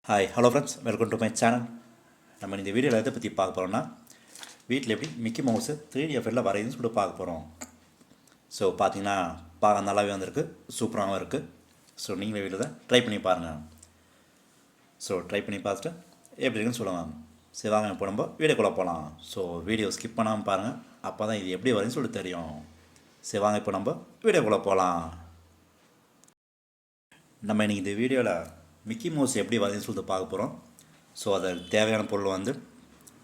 Hi hello friends, welcome to my channel. நம்ம இந்த வீடியோவில் எதை பற்றி பார்க்க போகிறோம்னா, வீட்டில் எப்படி மிக்கி மவுஸு 3D எஃபெக்டில் வரையுதுன்னு சொல்லிட்டு பார்க்க போகிறோம். ஸோ பார்த்தீங்கன்னா பார்க்க நல்லாவே வந்திருக்கு, சூப்பராகவும் இருக்குது. ஸோ நீங்களே வீட்டில் தான் ட்ரை பண்ணி பாருங்கள். ஸோ ட்ரை பண்ணி பார்த்துட்டு எப்படி இருக்குன்னு சொல்லுவாங்க. சரி வாங்க, இப்போ நம்ம வீடியோக்குள்ளே போகலாம். ஸோ வீடியோ ஸ்கிப் பண்ணாமல் பாருங்கள், அப்போ தான் இது எப்படி வரும்னு சொல்லிட்டு தெரியும். சரி வாங்க, இப்போ நம்ம வீடியோக்குள்ளே போகலாம். நம்ம இன்றைக்கி இந்த வீடியோவில் மிக்கி மவுஸ் எப்படி வரையுதுன்னு சொல்லிட்டு பார்க்க போகிறோம். ஸோ அதுக்கு தேவையான பொருள் வந்து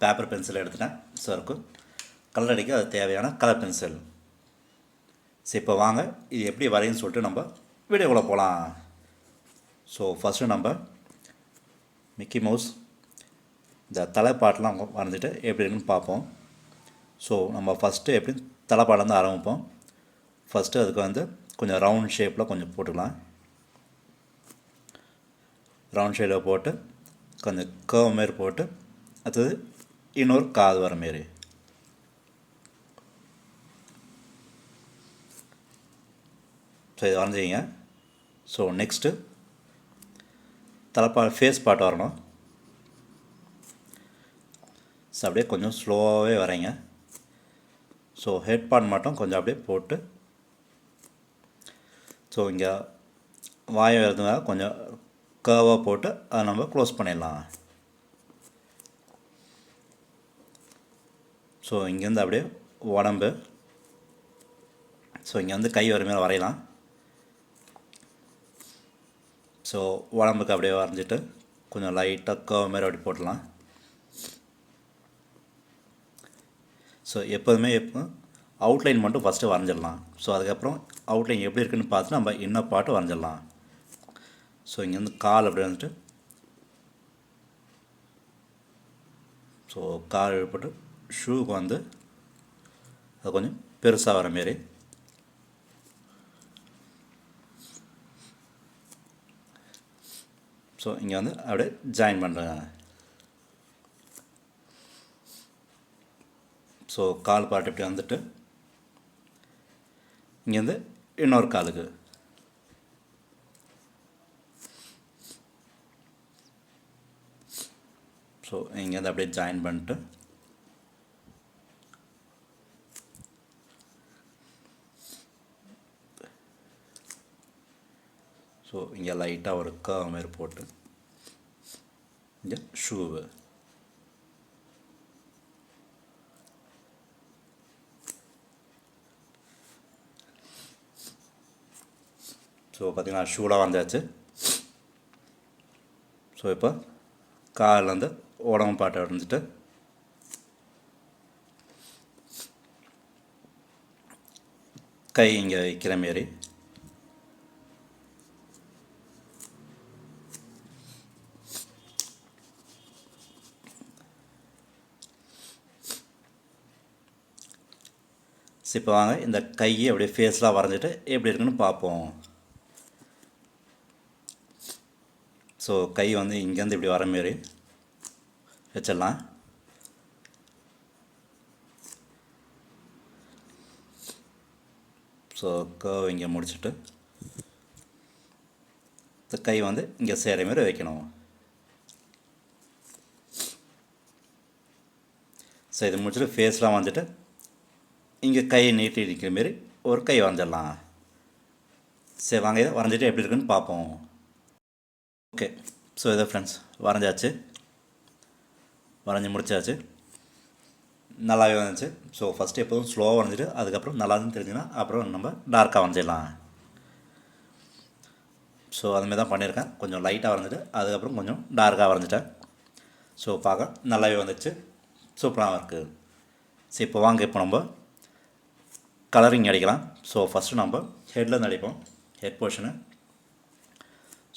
பேப்பர் பென்சில் எடுத்துட்டேன். ஸோ இருக்கும் கலர் அடிக்க அது தேவையான கலர் பென்சில். சரி இப்போ வாங்க இது எப்படி வரையுன்னு சொல்லிட்டு நம்ம வீடியோக்குள்ளே போகலாம். ஸோ ஃபஸ்ட்டு நம்ம மிக்கி மவுஸ் இந்த தலைப்பாட்டெலாம் வரைஞ்சிட்டு எப்படி இருக்குன்னு பார்ப்போம். ஸோ நம்ம ஃபஸ்ட்டு எப்படி தலைப்பாட்டிலேருந்து ஆரம்பிப்போம். ஃபஸ்ட்டு அதுக்கு வந்து கொஞ்சம் ரவுண்ட் ஷேப்பில் கொஞ்சம் போட்டுக்கலாம். ரவுண்ட் ஷேப்பில் போட்டு கொஞ்சம் கர்வ் மாரி போட்டு அடுத்தது இன்னொரு காது வர மாரி. ஸோ இது வரைஞ்சிங்க. ஸோ நெக்ஸ்ட்டு ஃபேஸ் பார்ட் வரணும். ஸோ அப்படியே கொஞ்சம் ஸ்லோவாகவே வரைங்க. ஸோ ஹெட் பார்ட் மட்டும் கொஞ்சம் அப்படியே போட்டு, ஸோ இங்கே வாயை எழுதுங்க கொஞ்சம் கர்வாக போட்டு அதை நம்ம க்ளோஸ் பண்ணிடலாம். ஸோ இங்கேருந்து அப்படியே உடம்பு, ஸோ இங்கே வந்து கை வர மேலே வரையலாம். ஸோ உடம்புக்கு அப்படியே வரைஞ்சிட்டு கொஞ்சம் லைட்டாக கர்வ் மாரி அப்படி போட்டலாம். ஸோ எப்போதுமே அவுட்லைன் மட்டும் ஃபஸ்ட்டு வரைஞ்சிடலாம். ஸோ அதுக்கப்புறம் அவுட்லைன் எப்படி இருக்குன்னு பார்த்து நம்ம இன்னும் பாட்டு வரைஞ்சிடலாம். ஸோ இங்கேருந்து கால் அப்படி வந்துட்டு, ஸோ கால் போட்டு ஷூவுக்கு வந்து அது கொஞ்சம் பெருசாக வர மாரி. ஸோ இங்கே வந்து அப்படியே ஜாயின் பண்ணுறேன். ஸோ கால் பாட்டு இப்படி வந்துட்டு இங்கேருந்து இன்னொரு காலுக்கு, ஸோ இங்கேருந்து அப்படியே ஜாயின் பண்ணிட்டு, ஸோ இங்கே லைட்டாக ஒரு கர்வ் மாரி போட்டு இங்கே ஷூவு. ஸோ பார்த்திங்கன்னா ஷூலாம் வந்தாச்சு. ஸோ இப்போ காலில் வந்து உடம்பு பாட்டை வரைஞ்சிட்டு கை இங்கே வைக்கிற மாரி, இப்போ வாங்க இந்த கையை அப்படியே ஃபேஸ்லாம் வரைஞ்சிட்டு எப்படி இருக்குன்னு பார்ப்போம். ஸோ கை வந்து இங்கேருந்து இப்படி வர மாரி வச்சிடலாம். ஸோ கர்வ் இங்கே முடிச்சுட்டு இந்த கை வந்து இங்கே சேர மாரி வைக்கணும். ஸோ இது முடிச்சுட்டு ஃபேஸ்லாம் வந்துட்டு இங்கே கையை நீட்டி இருக்கிற மாரி ஒரு கை வரைஞ்சிடலாம். சரி வாங்க இதை வரைஞ்சிட்டு எப்படி இருக்குன்னு பார்ப்போம். ஓகே, ஸோ இதை ஃப்ரெண்ட்ஸ் வரைஞ்சாச்சு, வரைஞ்சி முடிச்சாச்சு, நல்லாவே வந்துச்சு. ஸோ ஃபஸ்ட்டு எப்போதும் ஸ்லோவாக வரைஞ்சிட்டு அதுக்கப்புறம் நல்லாதுன்னு தெரிஞ்சுன்னா அப்புறம் நம்ம டார்க்காக வரைஞ்சிடலாம். ஸோ அதுமாரி தான் பண்ணியிருக்கேன். கொஞ்சம் லைட்டாக வரைஞ்சிட்டு அதுக்கப்புறம் கொஞ்சம் டார்க்காக வரைஞ்சிட்டேன். ஸோ பார்க்க நல்லாவே வந்துச்சு, சூப்பராக இருக்குது. சரி இப்போ வாங்க இப்போ நம்ம கலரிங் அடிக்கலாம். ஸோ ஃபஸ்ட்டு நம்ம ஹெட்லேருந்து அடிப்போம், ஹெட் போர்ஷனு.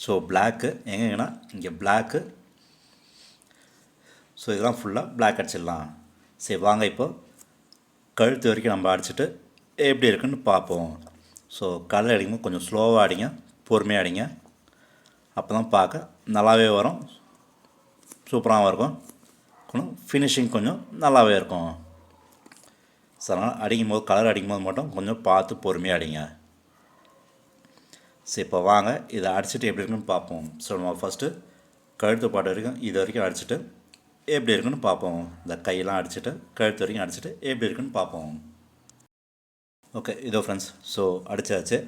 ஸோ பிளாக்கு எங்கேங்கன்னா இங்கே பிளாக்கு, ஸோ இதெல்லாம் ஃபுல்லாக பிளாக் அடிச்சிடலாம். சரி வாங்க இப்போது கழுத்து வரைக்கும் நம்ம அடிச்சுட்டு எப்படி இருக்குன்னு பார்ப்போம். ஸோ கலர் அடிக்கும்போது கொஞ்சம் ஸ்லோவாக அடிங்க, பொறுமையாக அடிங்க, அப்போ தான் பார்க்க நல்லாவே வரும், சூப்பராகவும் இருக்கும், கொஞ்சம் ஃபினிஷிங் கொஞ்சம் நல்லாவே இருக்கும். ஸோ அதனால் அடிக்கும்போது கலர் அடிக்கும்போது மட்டும் கொஞ்சம் பார்த்து பொறுமையாக அடிங்க. சரி இப்போ வாங்க இதை அடிச்சுட்டு எப்படி இருக்குன்னு பார்ப்போம். ஸோ நம்ம ஃபஸ்ட்டு கழுத்து பாட்டு வரைக்கும் இது வரைக்கும் அடிச்சுட்டு எப்படி இருக்குன்னு பார்ப்போம். இந்த கையெல்லாம் அடிச்சுட்டு கழுத்து வரைக்கும் அடிச்சுட்டு எப்படி இருக்குன்னு பார்ப்போம். ஓகே, இதோ ஃப்ரெண்ட்ஸ். ஸோ அடித்தாச்சு.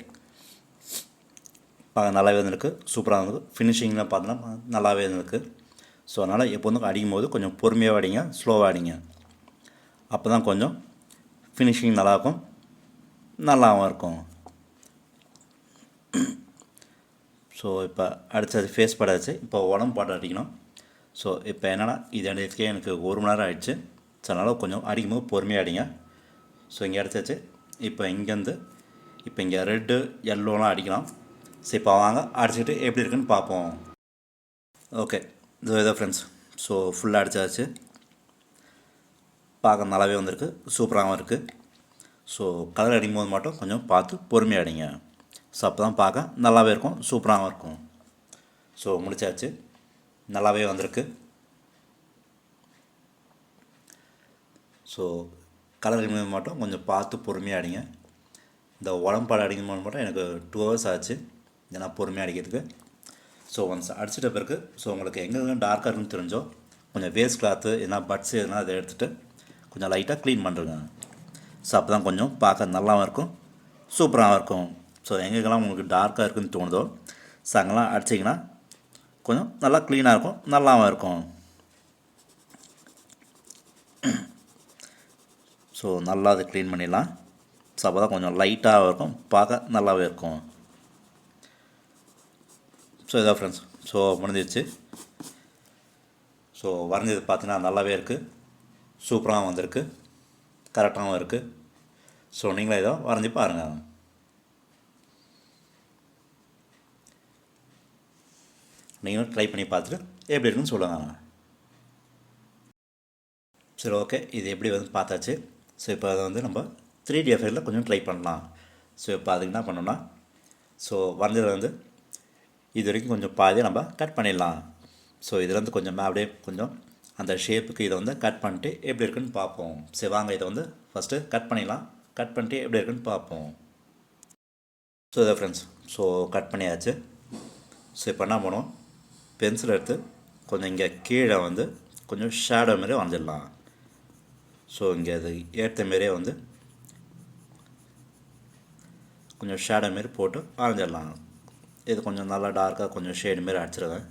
நல்லாவே இருந்திருக்கு, சூப்பராக இருந்தது. ஃபினிஷிங்லாம் பார்த்தோன்னா நல்லாவே இருந்திருக்கு. ஸோ அதனால் எப்போதும் அடிக்கும் போது கொஞ்சம் பொறுமையாக அடிங்க, ஸ்லோவாக அடிங்க. அப்போ தான் கொஞ்சம் ஃபினிஷிங் நல்லாயிருக்கும், நல்லாவும் இருக்கும். ஸோ இப்போ அடித்தது ஃபேஸ் படாச்சு. இப்போ உடம்பு பாட்டு அடிக்கணும். ஸோ இப்போ என்னென்னா இது அடிக்கிறதுக்கே எனக்கு 1 மணி நேரம் ஆகிடுச்சு. ஸோ அதனால் கொஞ்சம் அடிக்கும்போது பொறுமையாக அடிங்க. ஸோ இங்கே அடித்தாச்சு. இப்போ இங்கேருந்து இப்போ இங்கே ரெட்டு எல்லோலாம் அடிக்கலாம். ஸோ இப்போ வாங்க அடிச்சுட்டு எப்படி இருக்குன்னு பார்ப்போம். ஓகே, இதோ ஃப்ரெண்ட்ஸ். ஸோ ஃபுல்லாக அடித்தாச்சு. பார்க்க நல்லாவே வந்திருக்கு, சூப்பராகவும் இருக்குது. ஸோ கலர் அடிக்கும்போது மட்டும் கொஞ்சம் பார்த்து பொறுமையாக அடிங்க. ஸோ அப்போ தான் பார்க்க நல்லாவே இருக்கும், சூப்பராகவும் இருக்கும். ஸோ முடிச்சாச்சு, நல்லாவே வந்திருக்கு. ஸோ கலர் அடிக்கும்போது மட்டும் கொஞ்சம் பார்த்து பொறுமையாக அடிங்க. இந்த உடம்பாடு அடிக்கும்போது மட்டும் எனக்கு 2 hours ஆச்சு, ஏன்னா பொறுமையாக அடிக்கிறதுக்கு. ஸோ ஒன்ஸ் அடிச்சிட்ட பிறகு ஸோ உங்களுக்கு எங்கெங்கே டார்க்காக இருக்குன்னு தெரிஞ்சோ கொஞ்சம் வேஸ்ட் கிளாத்து எதனா பட்ஸு எதனா அதை எடுத்துகிட்டு கொஞ்சம் லைட்டாக க்ளீன் பண்ணுறேங்க. ஸோ அப்போ தான் கொஞ்சம் பார்க்க நல்லாவும் இருக்கும், சூப்பராகவும் இருக்கும். ஸோ எங்கெங்கெல்லாம் உங்களுக்கு டார்க்காக இருக்குதுன்னு தோணுதோ ஸோ அங்கெல்லாம் அடிச்சிங்கன்னா கொஞ்சம் நல்லா க்ளீனாக இருக்கும், நல்லாவும் இருக்கும். ஸோ நல்லா அதை க்ளீன் பண்ணிடலாம். ஸோ அப்போ தான் கொஞ்சம் லைட்டாகவும் இருக்கும், பார்க்க நல்லாவே இருக்கும். ஸோ இதான் ஃப்ரெண்ட்ஸ். ஸோ முடிஞ்சிடுச்சு. ஸோ வரைஞ்சது பார்த்தீங்கன்னா நல்லாவே இருக்குது, சூப்பராகவும் வந்திருக்கு, கரெக்டாகவும் இருக்குது. ஸோ நீங்களே ஏதோ வரைஞ்சி பாருங்கள். நீங்களும் ட்ரை பண்ணி பார்த்துட்டு எப்படி இருக்குன்னு சொல்லுங்கள். சரி, ஓகே, இது எப்படி வந்து பார்த்தாச்சு. ஸோ இப்போ அதை வந்து நம்ம 3D எஃபெக்டில் கொஞ்சம் ட்ரை பண்ணலாம். ஸோ இப்போ அதுக்கு என்ன பண்ணோம்னா ஸோ வரைஞ்சதை வந்து இது வரைக்கும் கொஞ்சம் பாதியாக நம்ம கட் பண்ணிடலாம். ஸோ இதுலேருந்து கொஞ்சம் அப்படியே கொஞ்சம் அந்த ஷேப்புக்கு இதை வந்து கட் பண்ணிட்டு எப்படி இருக்குன்னு பார்ப்போம். சரி வாங்க, இதை வந்து ஃபஸ்ட்டு கட் பண்ணிடலாம். கட் பண்ணிட்டு எப்படி இருக்குன்னு பார்ப்போம். ஸோ இதை ஃப்ரெண்ட்ஸ், ஸோ கட் பண்ணியாச்சு. ஸோ இப்போ என்ன பண்ணுவோம், பென்சில் எடுத்து கொஞ்சம் இங்கே கீழே வந்து கொஞ்சம் ஷேடோ மாரி வரைஞ்சிடலாம். ஸோ இங்கே அது ஏற்ற மாரியே வந்து கொஞ்சம் ஷேடோ மாரி போட்டு வரைஞ்சிடலாம். இது கொஞ்சம் நல்லா டார்க்காக கொஞ்சம் ஷேடு மாரி அடிச்சிருவேன்.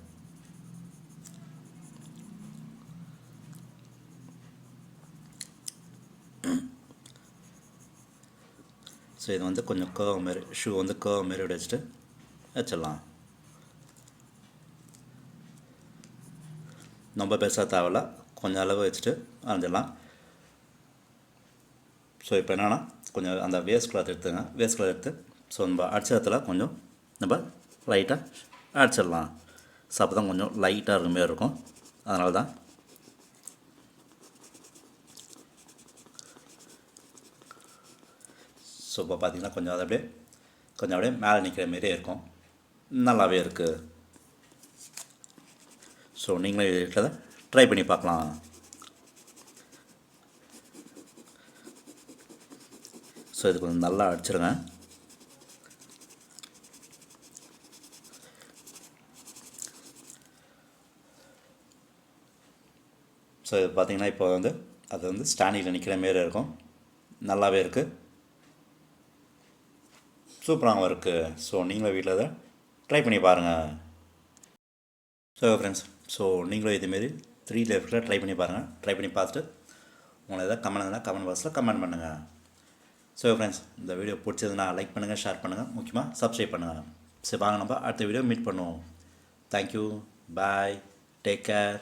ஸோ இது வந்து கொஞ்சம் கர்வ் மாரி, ஷூ வந்து கர்வ் மாரி வச்சுட்டு வச்சிடலாம். ரொம்ப பெருசாக தேவையில்ல, கொஞ்சம் அளவு வச்சுட்டு வரைஞ்சிடலாம். ஸோ இப்போ என்னென்னா கொஞ்சம் அந்த வேஸ்ட் கிளாத் எடுத்துங்க. வேஸ்ட் கிளாத் எடுத்து ஸோ நம்ம அடிச்சத்தில் கொஞ்சம் நம்ம லைட்டாக அடிச்சிடலாம். ஸோ அப்போ தான் கொஞ்சம் லைட்டாக இருக்க மாரி இருக்கும், அதனால தான். ஸோ இப்போ பார்த்திங்கன்னா கொஞ்சம் அது அப்படியே மேலே நிற்கிற மாரியே இருக்கும், நல்லாவே இருக்குது. ஸோ நீங்களும் இருக்கிறத ட்ரை பண்ணி பார்க்கலாம். ஸோ இது கொஞ்சம் நல்லா அடிச்சிருங்க. ஸோ இது பார்த்திங்கன்னா இப்போ வந்து அது வந்து ஸ்டாண்டிங்கில் நிற்கிற மாரி இருக்கும், நல்லாவே இருக்குது, சூப்பராகவும் இருக்குது. ஸோ நீங்களும் வீட்டில் அதை ட்ரை பண்ணி பாருங்கள். ஸோ ஃப்ரெண்ட்ஸ், ஸோ நீங்களும் இதுமாரி 3D எஃபெக்டில் ட்ரை பண்ணி பாருங்கள். ட்ரை பண்ணி பார்த்துட்டு உங்களை எதாவது கமெண்ட் இருந்தால் கமெண்ட் பாக்ஸில் கமெண்ட் பண்ணுங்கள். ஸோ ஃப்ரெண்ட்ஸ், இந்த வீடியோ பிடிச்சதுன்னா லைக் பண்ணுங்கள், ஷேர் பண்ணுங்கள், முக்கியமாக சப்ஸ்கிரைப் பண்ணுங்கள். சரி வாங்க, நம்ம அடுத்த வீடியோ மீட் பண்ணுவோம். தேங்க்யூ, பாய், டேக் கேர்.